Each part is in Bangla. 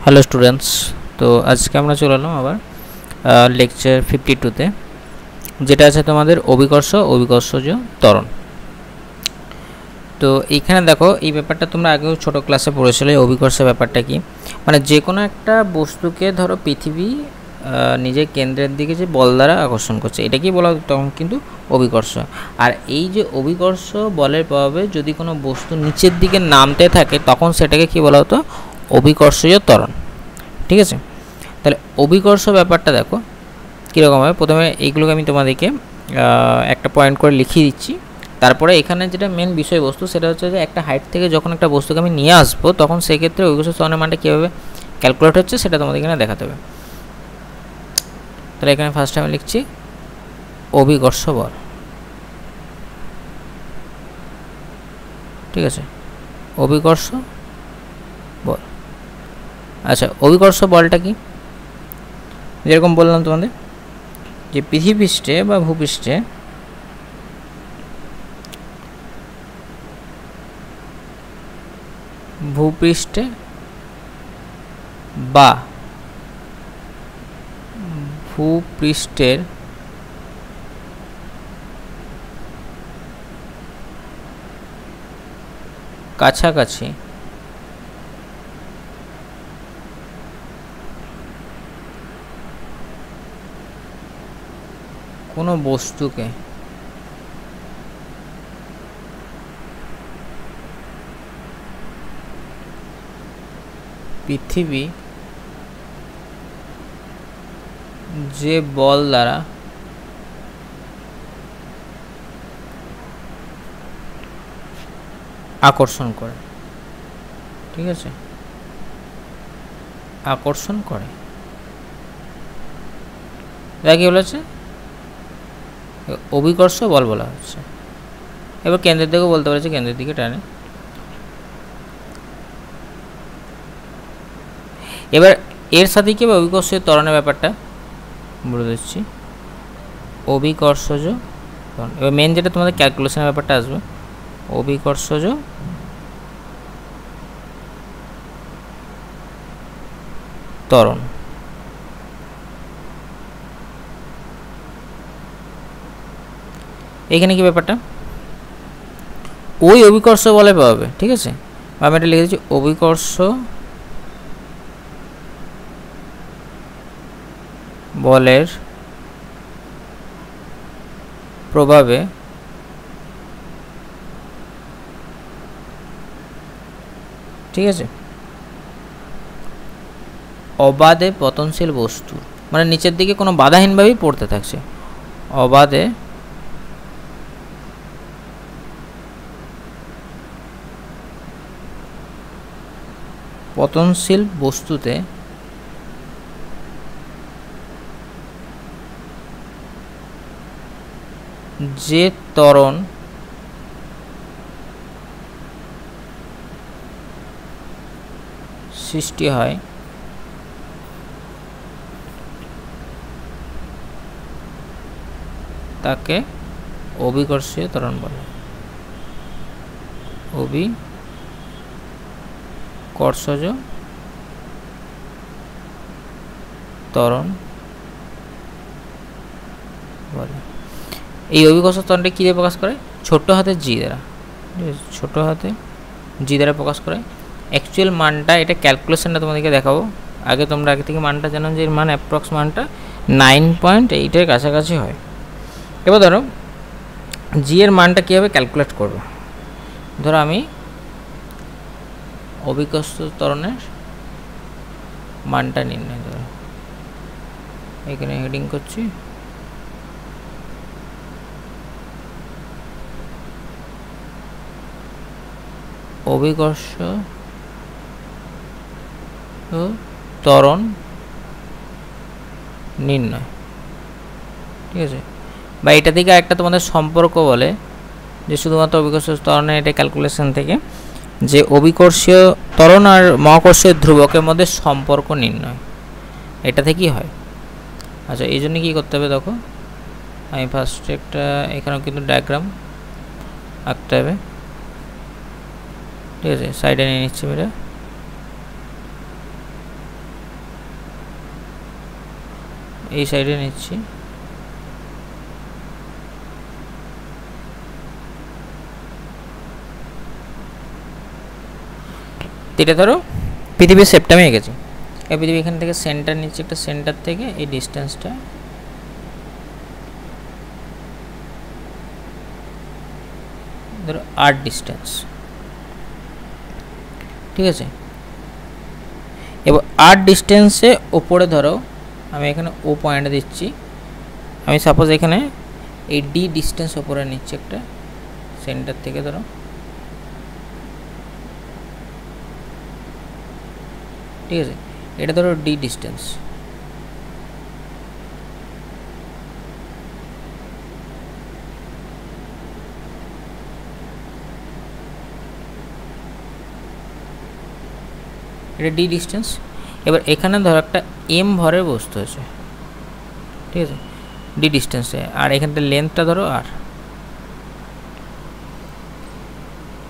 হ্যালো স্টুডেন্টস, তো আজকে আমরা চলে এলাম আবার লেকচার 52তে, যেটা আছে তোমাদের অভিকর্ষজ ত্বরণ। তো এইখানে দেখো, এই ব্যাপারটা তোমরা আগেও ছোট ক্লাসে পড়েছিলে। অভিকর্ষের ব্যাপারটা কি, মানে যে কোনো একটা বস্তুকে ধরো পৃথিবী নিজের কেন্দ্রের দিকে যে বল দ্বারা আকর্ষণ করছে, এটা কি বলা, তখন কিন্তু অভিকর্ষ। আর এই যে অভিকর্ষ বলের প্রভাবে যদি কোনো বস্তু নিচের দিকে নামতে থাকে, তখন সেটাকে কি বলা হতো, অভিকর্ষজ ত্বরণ। ঠিক আছে, তাহলে অভিকর্ষ ব্যাপারটা দেখো কীরকম হবে। প্রথমে এইগুলোকে আমি তোমাদেরকে একটা পয়েন্ট করে লিখিয়ে দিচ্ছি। তারপরে এখানে যেটা মেন বিষয়বস্তু, সেটা হচ্ছে যে একটা হাইট থেকে যখন একটা বস্তুকে আমি নিয়ে আসবো, তখন সেক্ষেত্রে অভিকর্ষ ত্বরণের মানটা কীভাবে ক্যালকুলেট হচ্ছে সেটা তোমাদের এখানে দেখাতে হবে। তাহলে এখানে ফার্স্ট আমি লিখছি অভিকর্ষ বল। ঠিক আছে, অভিকর্ষ বল। আচ্ছা, অভিকর্ষ বলটা কি, যেরকম বললাম তোমাদের, যে পৃথিবীপৃষ্ঠে বা ভূপৃষ্ঠে বা ভূপৃষ্ঠের কাছাকাছি কোনো বস্তুকে পৃথিবী যে বল দ্বারা আকর্ষণ করে, ঠিক আছে, আকর্ষণ করে, এটা কি বলেছে, অভিকর্ষ বল বলা হচ্ছে। এবার কেন্দ্রের দিকেও বলতে পারছে, কেন্দ্রের দিকে টানে। এবার এর সাথে কি অভিকর্ষজ ত্বরণের ব্যাপারটা বলে দিচ্ছি, অভিকর্ষজ ত্বরণ। এবার মেন যেটা তোমাদের ক্যালকুলেশনের ব্যাপারটা আসবে, অভিকর্ষজ ত্বরণ। এখানে কি ব্যাপারটা, ওই অভিকর্ষ বলে পাবে, ঠিক আছে, আমি এটা লিখে দিচ্ছি অভিকর্ষ বলের প্রভাবে ঠিক আছে অবাধে পতনশীল বস্তু, মানে নিচের দিকে কোনো বাধাহীনভাবেই পড়তে থাকছে, অবাধে পতনশীল বস্তুতে যে ত্বরণ সৃষ্টি হয় তাকে অভিকর্ষীয় ত্বরণ বলে, অভিকর্ষজ ত্বরণ বলে। এই অভিকর্ষ ত্বরণটা কী দিয়ে প্রকাশ করে, ছোট হাতের জি দ্বারা, ঠিক আছে, ছোট হাতে জি দ্বারা প্রকাশ করে। অ্যাকচুয়াল মানটা, এটা ক্যালকুলেশনটা তোমাদেরকে দেখাবো। আগে তোমরা আগে থেকে মানটা জানো যে এর মান অ্যাপ্রক্স মানটা 9.8-এর কাছাকাছি হয়। এবার ধরো জি এর মানটা কীভাবে ক্যালকুলেট করবে, ধরো আমি অভিকর্ষ ত্বরণের মানটা নির্ণয়, ধরো এখানে হেডিং করছি অভিকর্ষ ত্বরণ নির্ণয়, ঠিক আছে, বা এটা থেকে একটা তোমাদের সম্পর্ক বলে যে শুধুমাত্র অভিকর্ষ ত্বরণের এটা ক্যালকুলেশন থেকে যে অভিকর্ষীয় ত্বরণ আর মহাকর্ষীয় ধ্রুবকের মধ্যে সম্পর্ক নির্ণয়, এটা থেকেই হয়। আচ্ছা, এই জন্য কী করতে হবে, দেখো আমি ফার্স্টে একটা এখানেও কিন্তু ডায়াগ্রাম আঁকতে হবে, ঠিক আছে, সাইডে নিয়ে নিচ্ছি এটা। এই সাইডে নিচ্ছি, এটা ধরো পৃথিবীর শেপটা আমি এঁকেছি। এই পৃথিবী এখান থেকে সেন্টার নিচ্ছি, একটা সেন্টার থেকে এই ডিস্টেন্সটা ধরো আর ডিস্টেন্স, ঠিক আছে। এবার আর ডিস্টেন্সে ওপরে ধরো আমি এখানে ও পয়েন্ট দিচ্ছি, আমি সাপোজ এখানে এই ডি ডিস্টেন্স ওপরে নিচ্ছি একটা সেন্টার থেকে, ধরো ঠিক আছে, এটা ধরো ডি ডিস্টেন্স। এটা ডি ডিস্টেন্স। এবার এখানে ধরো একটা এম ভরের বস্তু আছে, ঠিক আছে, ডি ডিস্টেন্সে, আর এখানটা লেন্থটা ধরো আর।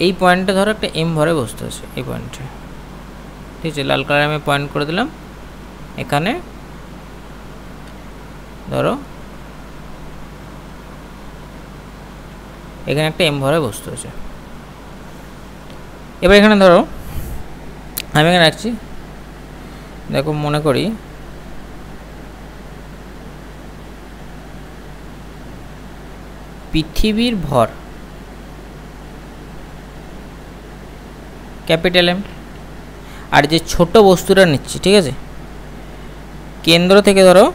এই পয়েন্টটা ধরো একটা এম ভরে বস্তু আছে এই পয়েন্টে, ঠিক আছে, লাল কালারে আমি পয়েন্ট করে দিলাম। এখানে ধরো এখানে একটা এম ভরে বস্তু আছে। এবার এখানে ধরো আমি এখানে রাখছি, দেখো মনে করি পৃথিবীর ভর ক্যাপিটাল এম, আর যে ছোট বস্তুটা নিচ্ছি, ঠিক আছে, কেন্দ্র থেকে ধরো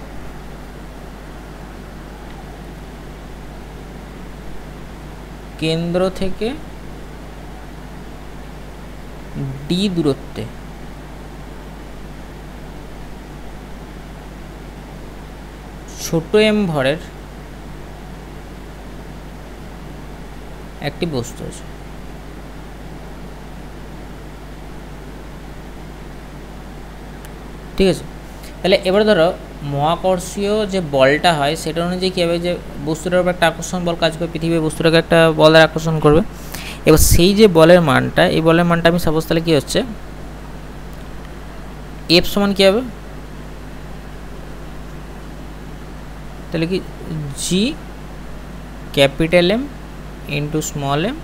কেন্দ্র থেকে ডি দূরত্বে ছোট এম ভরের একটি বস্তু আছে। ঠিক আছে, তাহলে এবার ধরো মহাকর্ষীয় যে বলটা হয় সেটা অনুযায়ী কী হবে, যে বস্তুটার উপর একটা আকর্ষণ বল কাজ করে, পৃথিবীর বস্তুটাকে একটা বলের আকর্ষণ করবে। এবার সেই যে বলের মানটা, এই বলের মানটা আমি সাপোজ তাহলে কী হচ্ছে, এফ সমান কী হবে, তাহলে কি G capital M into small M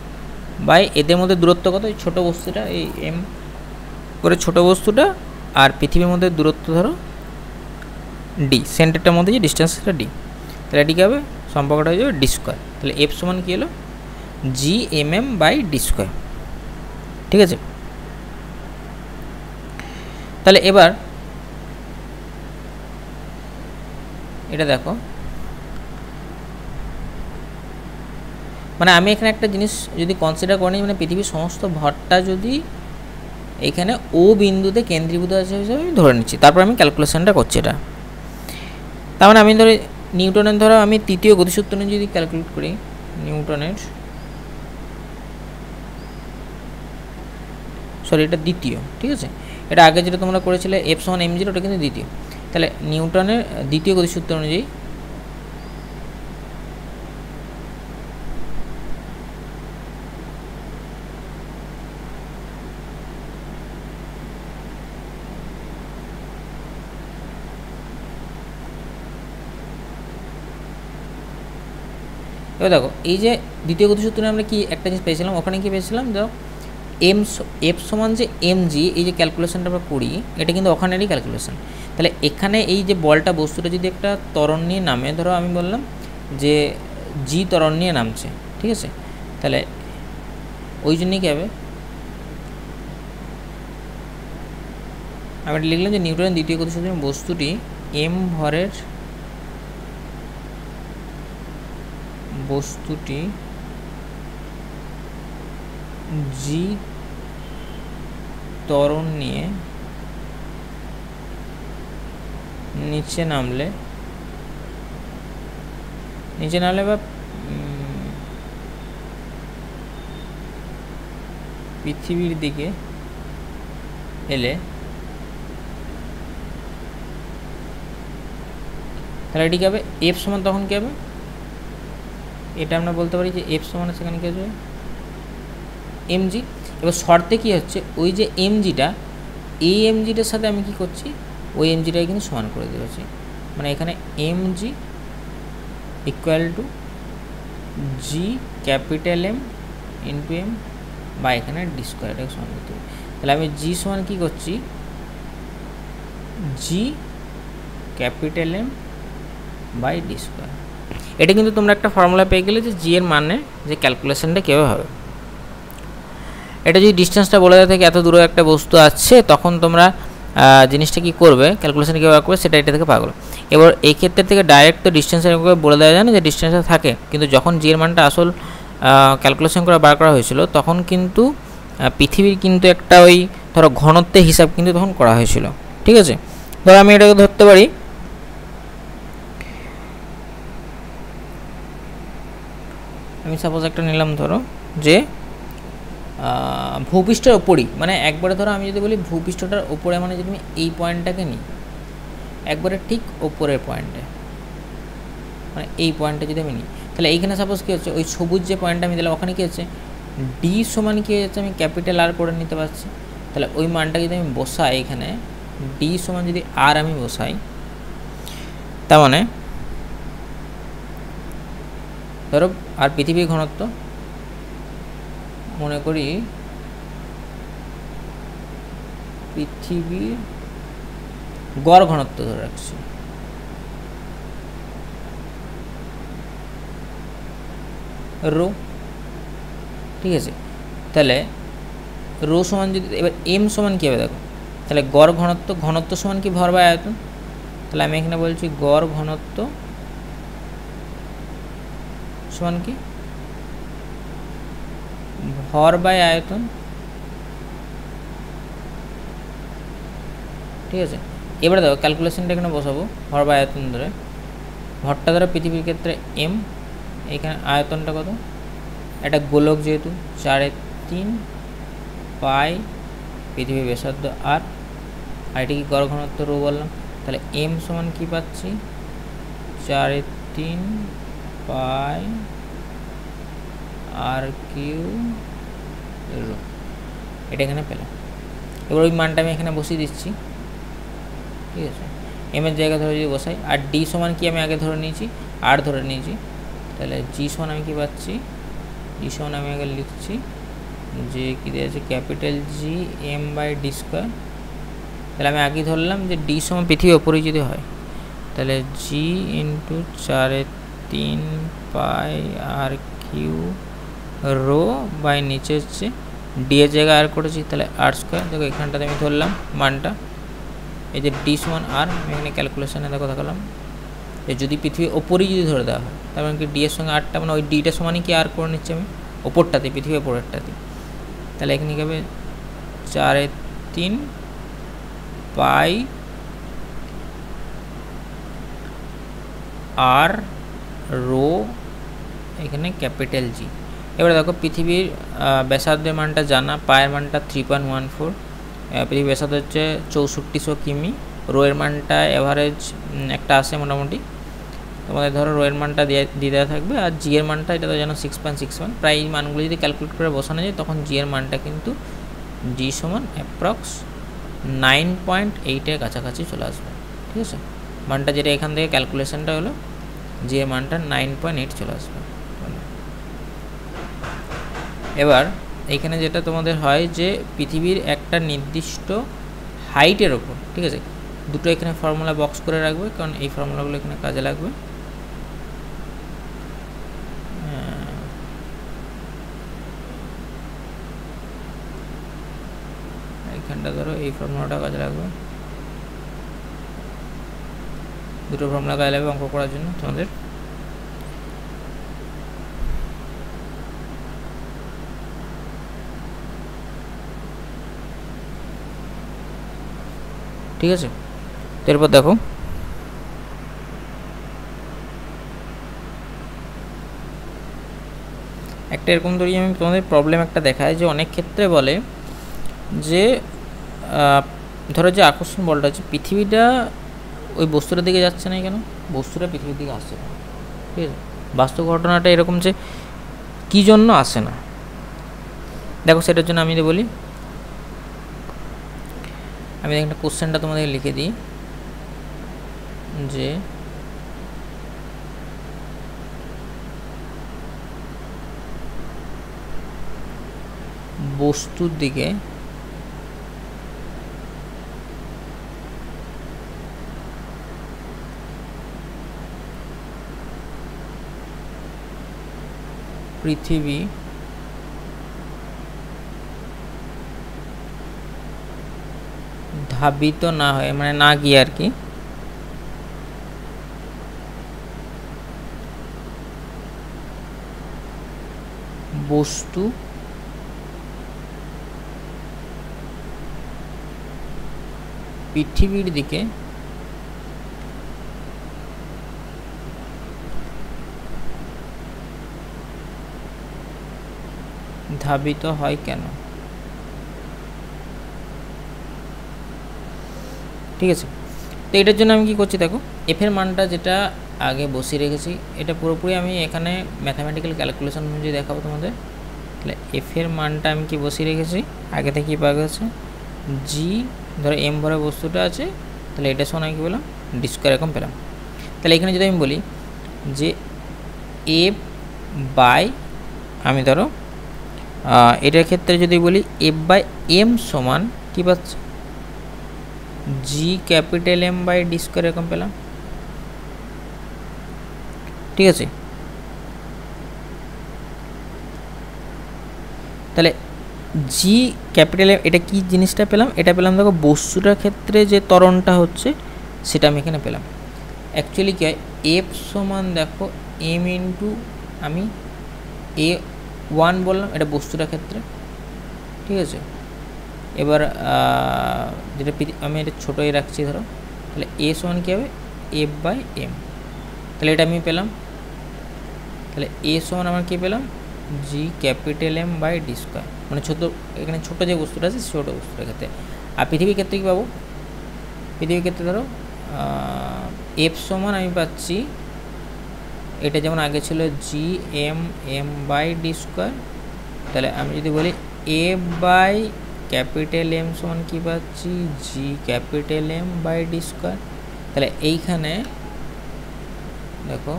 by এদের মধ্যে দূরত্ব কত, এই ছোটো বস্তুটা, এই এম করে ছোটো বস্তুটা আর পৃথিবীর মধ্যে দূরত্ব ধরো ডি, সেন্টারটার মধ্যে যে ডিস্টেন্সটা ডি, তাহলে এটি কী হবে, সম্পর্কটা হয়ে যাবে ডি স্কোয়ার। তাহলে এফ সমান কী হলো, G M M by D square. ঠিক আছে, তাহলে এবার এটা দেখো, মানে আমি এখানে একটা জিনিস যদি কনসিডার করি, মানে পৃথিবীর সমস্ত ভরটা যদি এখানে ও বিন্দুতে কেন্দ্রীভূত আছে হিসেবে আমি ধরে নিচ্ছি, তারপর আমি ক্যালকুলেশনটা করছি এটা। তার মানে আমি ধরে নিউটনের ধরো আমি তৃতীয় গতিসূত্র নিয়ে যদি ক্যালকুলেট করি, নিউটনের সরি এটা দ্বিতীয়, ঠিক আছে, এটা আগে যেটা তোমরা করেছিলে এফ সমান এম জিরো, ওটা কিন্তু দ্বিতীয়। তাহলে নিউটনের দ্বিতীয় গতিসূত্র অনুযায়ী এবার দেখো এই যে দ্বিতীয় গতিসূত্রে আমরা কি একটা জিনিস পেয়েছিলাম, ওখানে কি পেয়েছিলাম, ধরো এফ সমান যে এম জি, এই যে ক্যালকুলেশনটা আমরা করি এটা কিন্তু ওখানেরই ক্যালকুলেশন। তাহলে এখানে এই যে বলটা বস্তুটা যদি একটা ত্বরণ নিয়ে নামে, ধরো আমি বললাম যে জি ত্বরণ নিয়ে নামছে, ঠিক আছে, তাহলে ওই জন্যই কী হবে, আমি লিখলাম যে নিউটনের দ্বিতীয় গতিসূত্রে বস্তুটি এম ভরের জি ত্বরণ নিয়ে নিচে নামলে বা পৃথিবীর দিকে এলে, তাহলে এটি কী হবে, এফ সমান তখন কী হবে, এটা আমরা বলতে পারি যে এফ সমান সেখানে কী হবে এমজি। এবার শর্তে কী হচ্ছে, ওই যে এমজিটা এই এমজিটার সাথে আমি কি করছি, ওই এমজিটাকে কিন্তু সমান করে দিয়েছি, মানে এখানে M G equal to G capital M into M বা এখানে ডি স্কোয়ার, এটাকে সমান করতে হবে। তাহলে আমি জি সমান কী করছি, G capital M by D square. এটা কিন্তু তোমরা একটা ফর্মুলা পেয়ে গেলে যে জি এর মানে যে ক্যালকুলেশনটা কীভাবে হবে। এটা যদি ডিস্টেন্সটা বলে দেওয়া থাকে এত দূরে একটা বস্তু আছে, তখন তোমরা জিনিসটা কী করবে, ক্যালকুলেশন কীভাবে করবে সেটা এটা থেকে পাগল। এবার এই ক্ষেত্রে থেকে ডাইরেক্ট তো ডিস্টেন্সের বলে দেওয়া যায় না যে ডিস্টেন্সটা থাকে, কিন্তু যখন জি এর মানটা আসল ক্যালকুলেশন করে বার করা হয়েছিল তখন কিন্তু পৃথিবীর কিন্তু একটা ওই ধরো ঘনত্বের হিসাব কিন্তু তখন করা হয়েছিল। ঠিক আছে, ধরো আমি এটাকে ধরতে পারি আমি সাপোজ একটা নিলাম, ধরো যে ভূপৃষ্ঠের ওপরই, মানে একবারে ধরো আমি যদি বলি ভূপৃষ্ঠটার ওপরে, মানে যদি আমি এই পয়েন্টটাকে নিই একবারে ঠিক ওপরের পয়েন্টে, মানে এই পয়েন্টটা যদি আমি নিই, তাহলে এইখানে সাপোজ কী হচ্ছে, ওই সবুজ যে পয়েন্টটা আমি দিলাম ওখানে কী হচ্ছে, ডি সমান কী হয়ে যাচ্ছে, আমি ক্যাপিটাল আর করে নিতে পারছি। তাহলে ওই মানটা যদি আমি বসাই এখানে, ডি সমান যদি আর আমি বসাই, তার মানে ধরো আর পৃথিবীর ঘনত্ব মনে করি পৃথিবীর গড় ঘনত্ব ধরে রাখছি, রো। ঠিক আছে, তাহলে রো সমান যদি, এবার এম সমান কী হবে দেখো, তাহলে গড় ঘনত্ব, ঘনত্ব সমান কি ভর বাই আয়তন, তাহলে আমি এখানে বলছি গড় ঘনত্ব সমান কি ভর বাই আয়তন। ঠিক আছে, এবারে দেখো ক্যালকুলেশনটা এখানে বসাবো, ভর বাই আয়তন ধরে, ভরটা ধরো পৃথিবীর ক্ষেত্রে এম, এখানে আয়তনটা কত, একটা গোলক যেহেতু 4/3 পাই পৃথিবীর ব্যাসার্ধ আর এটা কি গড় ঘনত্ব রো বললাম, তাহলে এম সমান কি পাচ্ছি 4/3 পাই আর কিউ রো, এটা এখানে পেলাম। এবার ওই মানটা আমি এখানে বসিয়ে দিচ্ছি। ঠিক আছে, এম এর জায়গা ধরে যদি বসাই, আর ডি সমান কি আমি আগে ধরে নিয়েছি, আর ধরে নিয়েছি, তাহলে জি সমান আমি কি পাচ্ছি, জি সমান আমি আগে লিখছি যে কী দেওয়া আছে capital G M by D square. তাহলে আমি আগেই ধরলাম যে ডি সমান পৃথিবীর ওপরেই যদি হয়, তাহলে G into 4/3 pi R cube rho by নিচে হচ্ছে ডি এর জায়গায় আর করেছি, তাহলে আর স্কোয়ার। দেখো এখানটাতে আমি ধরলাম মানটা, এই যে ডি সমান আর, আমি এখানে ক্যালকুলেশানে দেখো দেখালাম যে যদি পৃথিবীর ওপরেই যদি ধরে দেওয়া হয়, তার মানে কি ডি এর সঙ্গে আরটা, মানে ওই ডিটা সমানই কি আর করে নিচ্ছি আমি ওপরটাতে, পৃথিবীর ওপরেরটাতে। তাহলে এখানে কী হবে 4/3 পাই আর রো এখানে ক্যাপিটাল জি। এবারে দেখো পৃথিবীর ব্যাসার্ধের মানটা জানা, পায়ের মানটা 3.14, পৃথিবীর ব্যাসার্ধ হচ্ছে 6400 কিমি, রো এর মানটা এভারেজ একটা আসে মোটামুটি, তোমাদের ধরো রো এর মানটা দিয়ে দেওয়া থাকবে, আর জি এর মানটা এটা তো জানো 6.61। প্রায় এই মানগুলো যদি ক্যালকুলেট করে বসানো যায় তখন জি এর মানটা কিন্তু জি সমান অ্যাপ্রক্স 9.8-এর কাছাকাছি চলে আসবে। ঠিক আছে, মানটা যেটা এখান থেকে ক্যালকুলেশনটা হলো, জি এর মানটা 9.8 চলে আসবে। এবার এইখানে যেটা তোমাদের হয় যে পৃথিবীর একটা নির্দিষ্ট হাইটের ওপর, ঠিক আছে, দুটো এখানে ফর্মুলা বক্স করে রাখবে, কারণ এই ফর্মুলাগুলো এখানে কাজে লাগবে। এইখানটা ধরো এই ফর্মুলাটা কাজে লাগবে, দুটো ফর্মুলা কাজে লাগবে অঙ্ক করার জন্য তোমাদের। ঠিক আছে, এরপর দেখো একটা এরকম ধরি আমি তোমাদের প্রবলেম একটা দেখায় যে অনেক ক্ষেত্রে বলে যে ধরো যে আকর্ষণ বলটা হচ্ছে পৃথিবীটা ওই বস্তুটার দিকে যাচ্ছে না কেন, বস্তুটা পৃথিবীর দিকে আসছে না। ঠিক আছে, বাস্তব ঘটনাটা এরকম যে কী জন্য আসে না, দেখো সেটার জন্য আমি বলি, আমি একটা কোশ্চেনটা তোমাদের লিখে দিই যে বস্তুর দিকে পৃথিবী ধাবিত না হয়, মানে না গিয়ে আর কি, বস্তু পৃথিবীর দিকে ধাবিত হয় কেন? ঠিক আছে, তো এটার জন্য আমি কি করছি দেখো, এফ এর মানটা যেটা আগে বসিয়ে রেখেছি, এটা পুরোপুরি আমি এখানে ম্যাথামেটিক্যাল ক্যালকুলেশন অনুযায়ী দেখাবো তোমাদের। তাহলে এফ এর মানটা আমি কি বসিয়ে রেখেছি, আগে থেকেই পাওয়া গেছে জি, ধরো এম ভরে বস্তুটা আছে, তাহলে এটা সমান আমি কী পেলাম, ডি স্কোয়ার এরকম পেলাম। তাহলে এখানে যদি আমি বলি যে এফ বাই, আমি ধরো এটার ক্ষেত্রে যদি বলি এফ বাই এম সমান কী পাচ্ছি, G capital M by D square এরকম পেলাম। ঠিক আছে, তাহলে জি ক্যাপিটাল এম, এটা কি জিনিসটা পেলাম, এটা পেলাম দেখো বস্তুটার ক্ষেত্রে যে ত্বরণটা হচ্ছে সেটা আমি এখানে পেলাম। অ্যাকচুয়ালি কী হয়, এফ সমান দেখো এম ইন্টু, আমি এ ওয়ান বললাম, এটা বস্তুটার ক্ষেত্রে। ঠিক আছে, এবার যেটা আমি এটা ছোটোই রাখছি ধরো, তাহলে এ সমান কী হবে, এফ বাই এম, তাহলে এটা আমি পেলাম। তাহলে এ সমান আমার কী পেলাম, G capital M by D square, মানে ছোটো, এখানে ছোটো যে বস্তুটা আছে ছোটো বস্তুটার ক্ষেত্রে। আর পৃথিবীর ক্ষেত্রে কী পাবো, পৃথিবীর ক্ষেত্রে ধরো এফ সমান আমি পাচ্ছি, এটা যেমন আগে ছিল G M M by D square, তাহলে আমি যদি বলি এফ বাই ক্যাপিটাল এম সমান কী পাচ্ছি, G capital M by D square. তাহলে এইখানে দেখো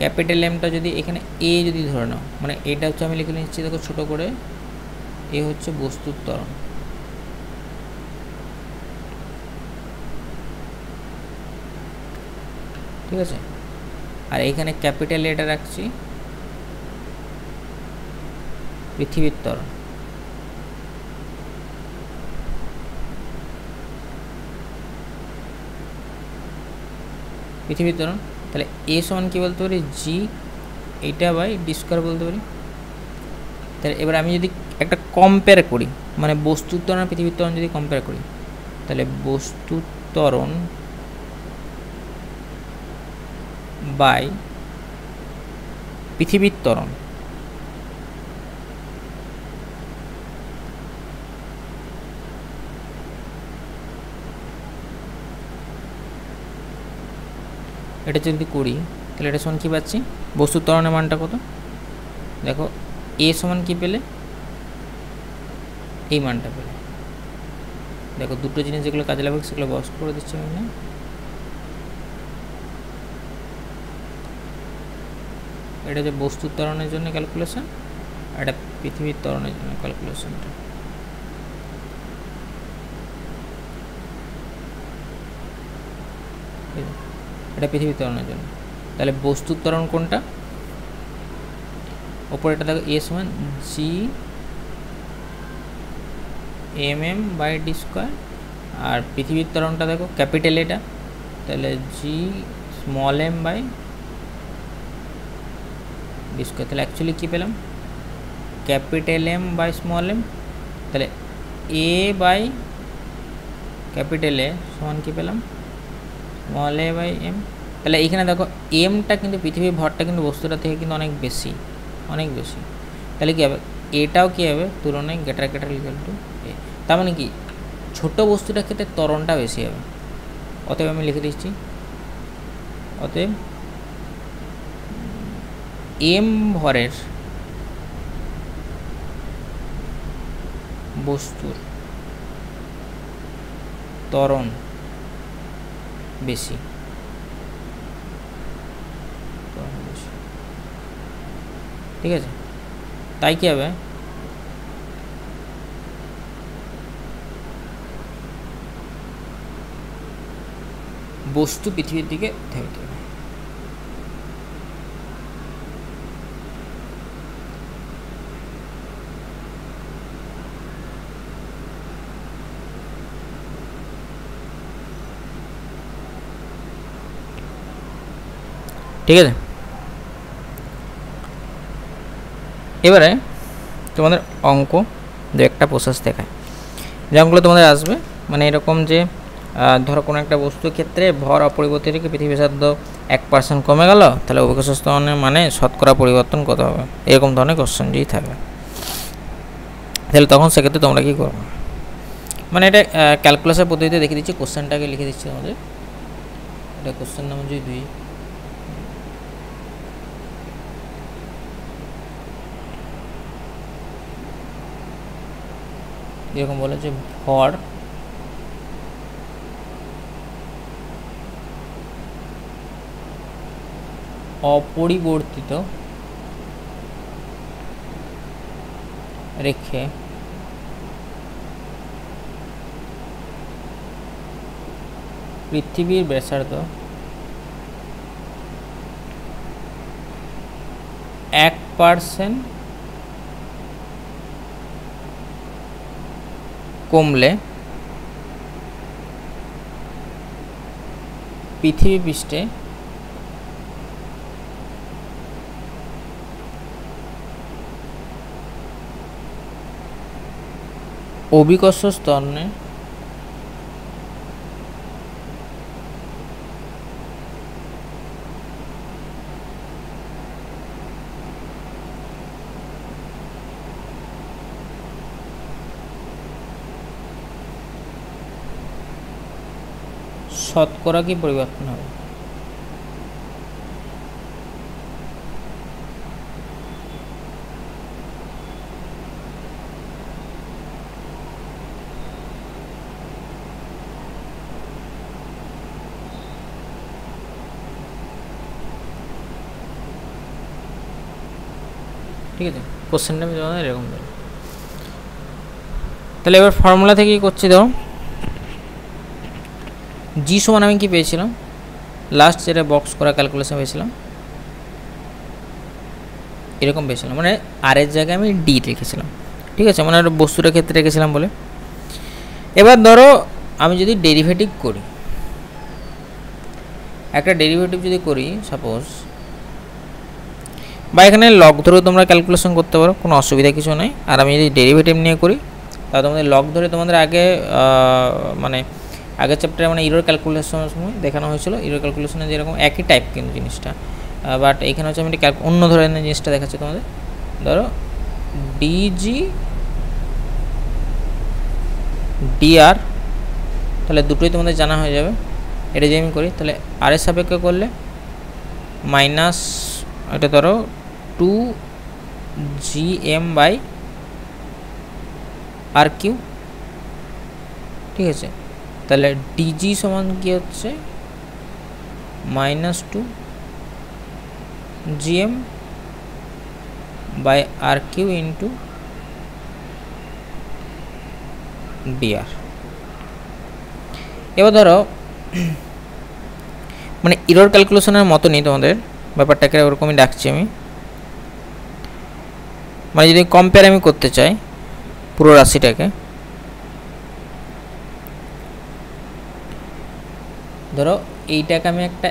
ক্যাপিটাল এমটা যদি এখানে এ যদি ধরে নাও, মানে এটা হচ্ছে আমি লিখে নিচ্ছি দেখো ছোটো করে, এ হচ্ছে বস্তুর ত্বরণ। ঠিক আছে, আর এইখানে ক্যাপিটাল এটা রাখছি পৃথিবীর ত্বরণ। পৃথিবীর ত্বরণ, তাহলে এ সমান কী বলতে পারি, জি এইটা বাই ডি স্কোয়ার বলতে পারি। তাহলে এবার আমি যদি একটা কম্পেয়ার করি, মানে বস্তুর ত্বরণ আর পৃথিবীর ত্বরণ যদি কম্পেয়ার করি, তাহলে বস্তুর ত্বরণ বাই পৃথিবীর ত্বরণ, এটা যদি করি তাহলে এটা সমান কী পাচ্ছি, বস্তুর ত্বরণের মানটা কত দেখো, এ সমান কী পেলে, এই মানটা পেলে। দেখো দুটো জিনিস যেগুলো কাজে লাগবে সেগুলো বস করে দিচ্ছি আমি না, এটা যে বস্তুর ত্বরণের জন্য ক্যালকুলেশন, আর এটা পৃথিবীর ত্বরণের জন্য ক্যালকুলেশনটা। এটা পৃথিবীর ত্বরণের জন্য। তাহলে বস্তুর ত্বরণ কোনটা, ওপরে এটা দেখো এ সমান G M M by D square, আর পৃথিবীর ত্বরণটা দেখো ক্যাপিটাল এটা, তাহলে G small M by D square. তাহলে অ্যাকচুয়ালি কী পেলাম, capital M by small M, তাহলে এ বাই ক্যাপিটাল এ সমান কী পেলাম, স্মল এ বাই এম। তাহলে এইখানে দেখো এমটা কিন্তু পৃথিবীর ভরটা কিন্তু বস্তুটা থেকে কিন্তু অনেক বেশি, অনেক বেশি। তাহলে কী হবে, এটাও কী হবে তুলনায় গ্রেটার গ্রেটার ইকুয়াল টু এ, তার মানে কি ছোটো বস্তুটার ক্ষেত্রে ত্বরণটা বেশি হবে। অতএব আমি লিখে দিচ্ছি, অতএব এম ভরের বস্তুর ত্বরণ বেশি। ঠিক আছে, তাই কি হবে, বস্তু পৃথিবীর দিকে ধাবিত হবে। ঠিক আছে, এবারে তোমাদের অঙ্ক দু একটা প্রসেস দেখায়, যে অঙ্কগুলো তোমাদের আসবে মানে এরকম যে ধরো কোনো একটা বস্তুর ক্ষেত্রে ভর অপরিবর্তিত রেখে পৃথিবী ব্যাসার্ধ 1% কমে গেল, তাহলে অভিকর্ষ ত্বরণের মানে শতকরা পরিবর্তন কত হবে, এরকম ধরনের কোশ্চেন যদি থাকে, তাহলে তখন সেক্ষেত্রে তোমরা কী করবে, মানে এটা ক্যালকুলাসের পদ্ধতিতে দেখিয়ে দিচ্ছি, কোশ্চেনটাকে লিখে দিচ্ছি তোমাদের, এটা কোশ্চেন নাম্বার যদি 2, এরকম বলে যে ভর অপরিবর্তিত রেখে পৃথিবীর ব্যাসার্ধ 1% কমলে পৃথিবী পৃষ্ঠে অভিকর্ষ ত্বরণে শতকরা কি পরিবর্তন হবে, ঠিক আছে, কোশ্চেনটা আমি তোমাদের এরকম দেবো। তাহলে এবার ফর্মুলা থেকে কী করছি, ধরো জি সমান আমি কি পেয়েছিলাম, লাস্ট যেটা বক্স করা ক্যালকুলেশন পেয়েছিলাম এরকম পেয়েছিলাম, মানে আর এর জায়গায় আমি ডি রেখেছিলাম, ঠিক আছে, মানে বস্তুটার ক্ষেত্রে রেখেছিলাম বলে। এবার ধরো আমি যদি ডেরিভেটিভ করি, একটা ডেরিভেটিভ যদি করি সাপোজ, বা এখানে লগ ধরেও তোমরা ক্যালকুলেশন করতে পারো, কোনো অসুবিধা কিছু নেই। আর আমি যদি ডেরিভেটিভ নিয়ে করি তাহলে তোমাদের লগ ধরে তোমাদের আগে মানে আগের চ্যাপ্টারে মানে ইরোর ক্যালকুলেশনের সময় দেখানো হয়েছিল, ইরোর ক্যালকুলেশনে যেরকম একই টাইপ কিন্তু জিনিসটা, বাট এখানে হচ্ছে আমি অন্য ধরনের জিনিসটা দেখাচ্ছি তোমাদের। ধরো ডিজি ডিআর, তাহলে দুটোই তোমাদের জানা হয়ে যাবে। এটা যদি আমি করি তাহলে আর এর সাপেক্ষে করলে মাইনাস এটা ধরো 2gm/r3, ঠিক আছে, তাহলে ডিজি সমান কি হচ্ছে -2gm/r3 ইন্টু dr। এবার ধরো মানে ইরর ক্যালকুলেশনের মতনই তোমাদের ব্যাপারটাকে ওরকমই ডাকছি আমি, মানে যদি কম্পেয়ার আমি করতে চাই পুরো রাশিটাকে, ধরো এইটাকে আমি একটা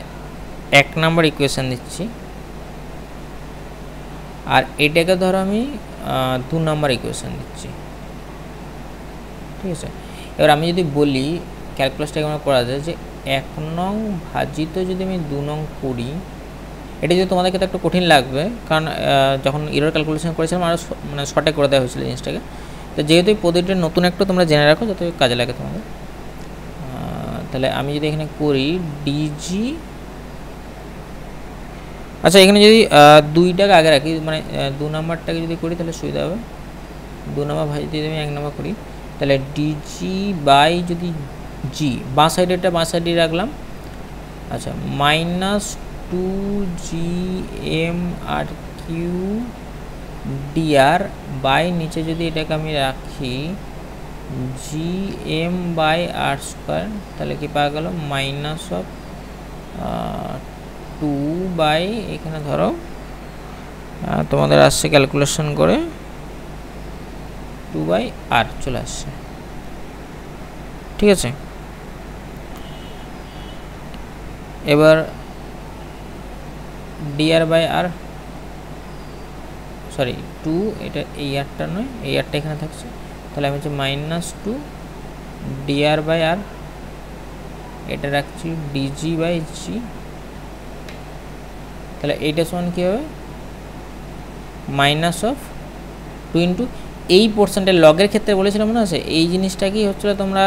1 নম্বর ইকুয়েশন দিচ্ছি, আর এইটাকে ধরো আমি 2 নম্বর ইকুয়েশন দিচ্ছি, ঠিক আছে। এবার আমি যদি বলি ক্যালকুলাসটা কেমন করা যায়, যে 1 নং ভাজিত যদি আমি 2 নং করি, এটা যদি তোমাদের ক্ষেত্রে একটু কঠিন লাগবে, কারণ যখন ইরর ক্যালকুলেশন করেছিলাম আরও মানে শর্টে করে দেওয়া হয়েছিল জিনিসটাকে, তো যেহেতু এই পদ্ধতিটা নতুন একটু তোমরা জেনে রাখো যাতে কাজে লাগে তোমাদের। তাহলে আমি যদি এখানে করি ডিজি, আচ্ছা এখানে যদি 2টাকে আগে রাখি, মানে 2 নম্বরটাকে যদি করি তাহলে সুবিধা হবে, 2 নম্বর ভাজিত যদি আমি 1 নম্বর করি, তাহলে ডিজি বাই যদি জি, বাঁ সাইডেরটা বাঁ সাইডে রাখলাম, আচ্ছা -2gm/r3 ডিআর বাই নিচে যদি এটাকে আমি রাখি G M by R square, তাহলে কি পাওয়া গেল মাইনাস অফ 2 বাই এখানে ধরো তোমাদের আসছে ক্যালকুলেশন করে 2 বাই আর চলে আসছে, ঠিক আছে। এবার ডিআর বাই আর সরি 2, এটা এই আরটা নয়, এই আরটা এখানে থাকছে, তাহলে আমি হচ্ছে মাইনাস 2 ডিআর বাই আর, এটা রাখছি ডিজি বাই জি, তাহলে এইটা সমান কী হবে মাইনাস অফ 2 ইন্টু এই পোর্শনটা লগের ক্ষেত্রে বলেছিলাম মনে আছে, এই জিনিসটা কি হচ্ছিলো তোমরা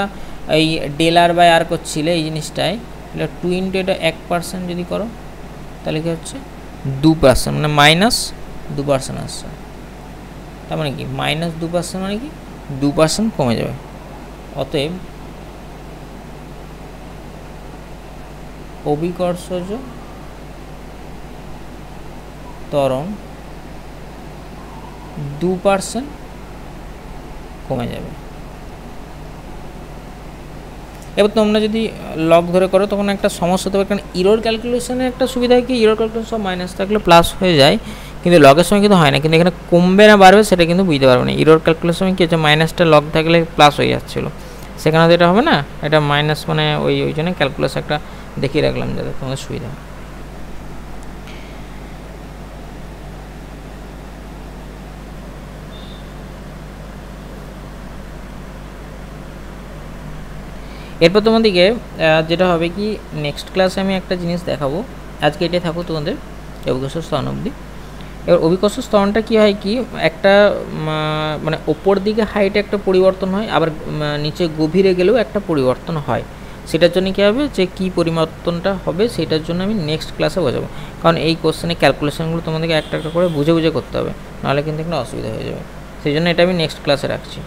এই ডেল আর বাই আর করছিলে এই জিনিসটায়, তাহলে 2 ইন্টু এটা 1% যদি করো তাহলে কি হচ্ছে 2%, মানে মাইনাস 2% আসছে। তার মানে কি মাইনাস 2% মানে কি 2% কমে যাবে। অতএব অভিকর্ষজ ত্বরণ 2% কমে যাবে। এবার তোমরা যদি লগ ধরে করো তখন একটা সমস্যা হতে পারে, কারণ ইরর ক্যালকুলেশনের একটা সুবিধা কি ইরর ক্যালকুলেশন সব মাইনাস থাকলে প্লাস হয়ে যায়, কিন্তু লগের সময় কিন্তু হয় না, কিন্তু এখানে কমবে না বাড়বে সেটা কিন্তু বুঝতে পারবে না। ইরর ক্যালকুলেশন কি হচ্ছে মাইনাসটা লগ থাকলে প্লাস হয়ে যাচ্ছিলো, সেখানে তো এটা হবে না, এটা মাইনাস, মানে ওই জন্য ক্যালকুলেশন একটা দেখিয়ে রাখলাম যাতে তোমাদের সুবিধা হয়। এরপর তোমাদেরকে যেটা হবে কি নেক্সট ক্লাসে আমি একটা জিনিস দেখাবো, আজকে এটাই থাকো তোমাদের অভিকর্ষ স্তরণ অবধি। এবার অভিকর্ষ স্তরণটা কী হয় কি একটা মানে ওপর দিকে হাইটে একটা পরিবর্তন হয়, আবার নিচে গভীরে গেলেও একটা পরিবর্তন হয়। সেটার জন্য কী হবে যে কী পরিবর্তনটা হবে সেটার জন্য আমি নেক্সট ক্লাসে বোঝাবো, কারণ এই কোশ্চেনের ক্যালকুলেশনগুলো তোমাদেরকে একটা একটা করে বুঝে বুঝে করতে হবে, নাহলে কিন্তু একটা অসুবিধা হয়ে যাবে। সেই জন্য এটা আমি নেক্সট ক্লাসে রাখছি।